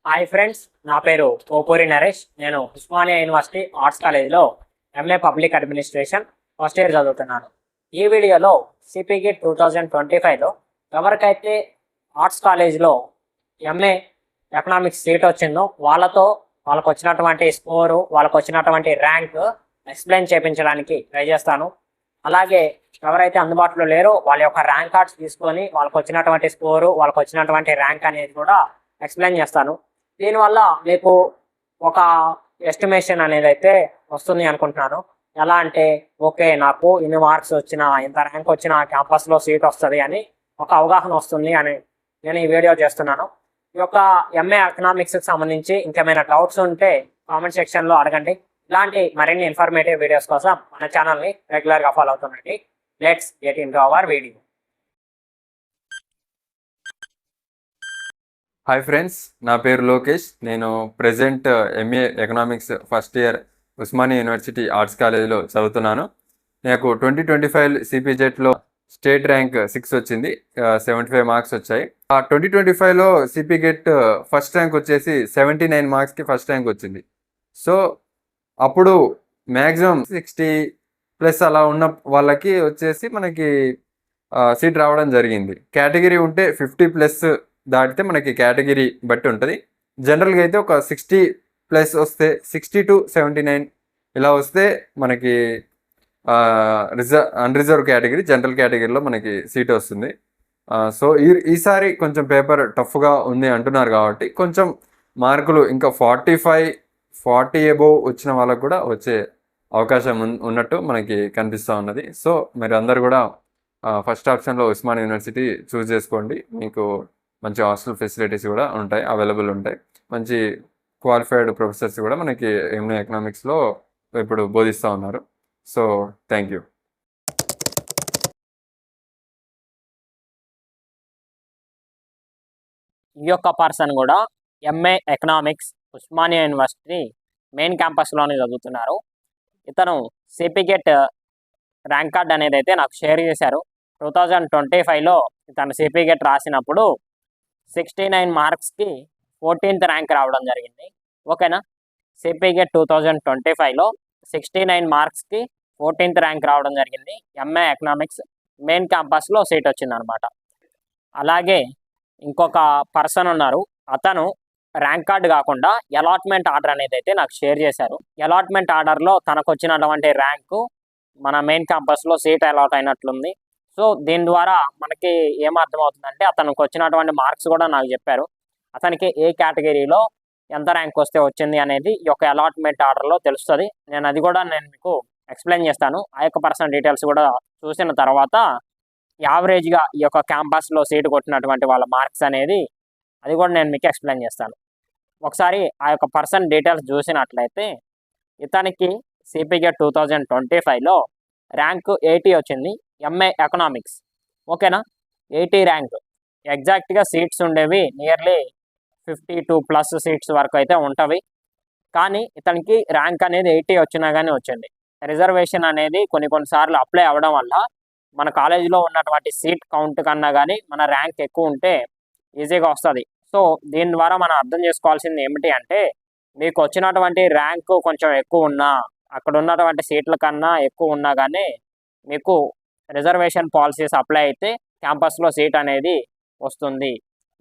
Hi friends, నా పేరు ఓపూరి నరేష్. నేను ఉస్మానియా యూనివర్సిటీ ఆర్ట్స్ కాలేజీలో MA public administration first year చదువుతున్నాను. ఈ వీడియోలో సిపిగిట్ 2025లో ఎవరికైతే ఆర్ట్స్ కాలేజీలో ఎంఏ ఎకనామిక్స్ సీట్ వచ్చిందో వాళ్ళకు వచ్చినటువంటి స్కోరు, వాళ్ళకు వచ్చినటువంటి ర్యాంక్ ఎక్స్ప్లెయిన్ చేయించడానికి ట్రై చేస్తాను. అలాగే ఎవరైతే అందుబాటులో లేరో వాళ్ళ యొక్క ర్యాంక్ కార్డ్స్ తీసుకొని వాళ్ళకు వచ్చినటువంటి స్కోరు, వాళ్ళకు వచ్చినటువంటి ర్యాంక్ అనేది కూడా ఎక్స్ప్లెయిన్ చేస్తాను. దీనివల్ల మీకు ఒక ఎస్టిమేషన్ అనేది అయితే వస్తుంది అనుకుంటున్నాను. ఎలా అంటే ఓకే, నాకు ఇన్ని మార్క్స్ వచ్చినా, ఇంత ర్యాంక్ వచ్చినా క్యాంపస్లో సీట్ వస్తుంది అని ఒక అవగాహన వస్తుంది అని నేను ఈ వీడియో చేస్తున్నాను. ఈ యొక్క ఎంఏ ఎకనామిక్స్కి సంబంధించి ఇంకేమైనా డౌట్స్ ఉంటే కామెంట్ సెక్షన్లో అడగండి. ఇలాంటి మరిన్ని ఇన్ఫర్మేటివ్ వీడియోస్ కోసం మన ఛానల్ని రెగ్యులర్గా ఫాలో అవుతుండండి. Let's get into our video. Hi friends, నా పేరు లోకేష్. నేను present MA economics first year Osmania university arts కాలేజీలో చదువుతున్నాను. నాకు 2025 సిపిజెట్లో స్టేట్ ర్యాంక్ 6 వచ్చింది, 75 మార్క్స్ వచ్చాయి. ఆ 2025లో సిపిగెట్ ఫస్ట్ ర్యాంక్ వచ్చేసి 79 మార్క్స్కి ఫస్ట్ ర్యాంక్ వచ్చింది. సో అప్పుడు మ్యాక్సిమం 60+ అలా ఉన్న వాళ్ళకి వచ్చేసి మనకి సీట్ రావడం జరిగింది. కేటగిరీ ఉంటే 50+ దాటితే మనకి కేటగిరీ బట్టి ఉంటుంది. జనరల్గా అయితే ఒక 60+ వస్తే 60 to 79 ఇలా వస్తే మనకి అన్రిజర్వ్ కేటగిరీ, జనరల్ కేటగిరీలో మనకి సీట్ వస్తుంది. సో ఈసారి కొంచెం పేపర్ టఫ్గా ఉంది అంటున్నారు కాబట్టి కొంచెం మార్కులు ఇంకా 40 అబోవ్ వచ్చిన వాళ్ళకు కూడా వచ్చే అవకాశం ఉన్నట్టు మనకి కనిపిస్తూ ఉన్నది. సో మీరు అందరు కూడా ఫస్ట్ ఆప్షన్లో ఉస్మానియా యూనివర్సిటీ చూస్ చేసుకోండి. మీకు మంచి హాస్టల్ ఫెసిలిటీస్ కూడా ఉంటాయి, అవైలబుల్ ఉంటాయి. మంచి క్వాలిఫైడ్ ప్రొఫెసర్స్ కూడా మనకి ఎంఏ ఎకనామిక్స్లో ఇప్పుడు బోధిస్తూ ఉన్నారు. So thank you. ఈ యొక్క పర్సన్ కూడా MA economics Osmania university main క్యాంపస్లోనే చదువుతున్నారు. ఇతను సిపిగెట్ ర్యాంక్ కార్డ్ అనేది అయితే నాకు షేర్ చేశారు. 2025లో ఇతను సిపిగెట్ రాసినప్పుడు 69 మార్క్స్కి 14th ర్యాంక్ రావడం జరిగింది. ఓకేనా, సిపిగెట్ 2025లో 69 మార్క్స్కి 14th ర్యాంక్ రావడం జరిగింది. ఎంఏ ఎకనామిక్స్ మెయిన్ క్యాంపస్లో సీట్ వచ్చిందనమాట. అలాగే ఇంకొక పర్సన్ ఉన్నారు. అతను ర్యాంక్ కార్డ్ కాకుండా అలాట్మెంట్ ఆర్డర్ అనేది అయితే నాకు షేర్ చేశారు. అలాట్మెంట్ ఆర్డర్లో తనకు వచ్చినటువంటి ర్యాంకు మన మెయిన్ క్యాంపస్లో సీట్ అలాట్ అయినట్లుంది. సో దీని ద్వారా మనకి ఏమర్థమవుతుందంటే అతనికి వచ్చినటువంటి మార్క్స్ కూడా నాకు చెప్పారు. అతనికి ఏ కేటగిరీలో ఎంత ర్యాంక్ వస్తే వచ్చింది అనేది ఈ యొక్క అలాట్మెంట్ ఆర్డర్లో తెలుస్తుంది. నేను మీకు ఎక్స్ప్లెయిన్ చేస్తాను. ఆ యొక్క పర్సనల్ డీటెయిల్స్ కూడా చూసిన తర్వాత యావరేజ్గా ఈ యొక్క క్యాంపస్లో సీటు కొట్టినటువంటి వాళ్ళ మార్క్స్ అనేది అది కూడా నేను మీకు ఎక్స్ప్లెయిన్ చేస్తాను. ఒకసారి ఆ యొక్క పర్సన్ డీటెయిల్స్ చూసినట్లయితే ఇతనికి సిపిగెట్ 2025లో ర్యాంకు 80 వచ్చింది, ఎంఏ ఎకనామిక్స్. ఓకేనా, 80 ర్యాంక్. ఎగ్జాక్ట్గా సీట్స్ ఉండేవి నియర్లీ 52+ సీట్స్ వరకు అయితే ఉంటవి. కానీ ఇతనికి ర్యాంక్ అనేది 80 వచ్చినా కానీ వచ్చింది. రిజర్వేషన్ అనేది కొన్నిసార్లు అప్లై అవ్వడం వల్ల మన కాలేజీలో ఉన్నటువంటి సీట్ కౌంట్ కన్నా కానీ మన ర్యాంక్ ఎక్కువ ఉంటే ఈజీగా వస్తుంది. సో దీని ద్వారా మనం అర్థం చేసుకోవాల్సింది ఏమిటి అంటే, మీకు వచ్చినటువంటి ర్యాంకు కొంచెం ఎక్కువ ఉన్నా, అక్కడ ఉన్నటువంటి సీట్ల కన్నా ఎక్కువ ఉన్నా కానీ మీకు రిజర్వేషన్ పాలసీస్ అప్లై అయితే క్యాంపస్లో సీట్ అనేది వస్తుంది.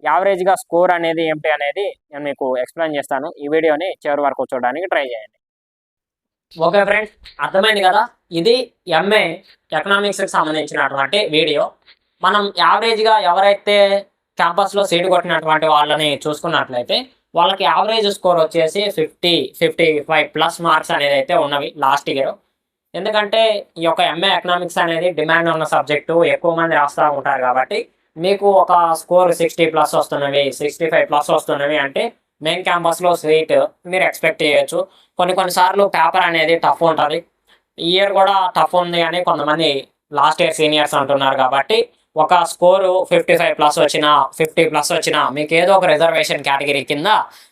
యావరేజ్గా స్కోర్ అనేది ఏమిటి అనేది నేను మీకు ఎక్స్ప్లెయిన్ చేస్తాను. ఈ వీడియోని చివరి వరకు చూడడానికి ట్రై చేయండి. ఓకే ఫ్రెండ్స్, అర్థమైంది కదా. ఇది ఎంఏ ఎకనామిక్స్కి సంబంధించినటువంటి వీడియో. మనం యావరేజ్గా ఎవరైతే క్యాంపస్లో సీట్ కొట్టినటువంటి వాళ్ళని చూసుకున్నట్లయితే వాళ్ళకి యావరేజ్ స్కోర్ వచ్చేసి 55+ మార్క్స్ అనేది అయితే ఉన్నవి లాస్ట్ ఇయర్. ఎందుకంటే ఈ యొక్క ఎంఏ ఎకనామిక్స్ అనేది డిమాండ్ ఉన్న సబ్జెక్టు, ఎక్కువ మంది రాస్తూ ఉంటారు కాబట్టి మీకు ఒక స్కోర్ 60+ వస్తున్నవి, 65+ వస్తున్నవి అంటే మెయిన్ క్యాంపస్లో సీట్ మీరు ఎక్స్పెక్ట్ చేయొచ్చు. కొన్నిసార్లు పేపర్ అనేది టఫ్ ఉంటుంది. ఈ ఇయర్ కూడా టఫ్ ఉంది అని కొంతమంది లాస్ట్ ఇయర్ సీనియర్స్ అంటున్నారు. కాబట్టి ఒక స్కోరు 55+ వచ్చినా, 50+ వచ్చినా మీకు ఏదో ఒక రిజర్వేషన్ కేటగిరీ కింద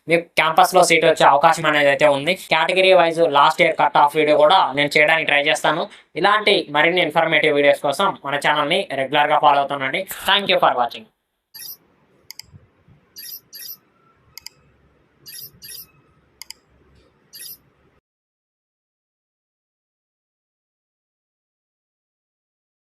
మీకు క్యాంపస్లో సీట్ వచ్చే అవకాశం అనేది అయితే ఉంది. Category wise last year cut off video కూడా నేను చేయడానికి ట్రై చేస్తాను. ఇలాంటి మరిన్ని ఇన్ఫర్మేటివ్ వీడియోస్ కోసం మన ఛానల్ని రెగ్యులర్గా ఫాలో అవుతుండండి. Thank you for watching.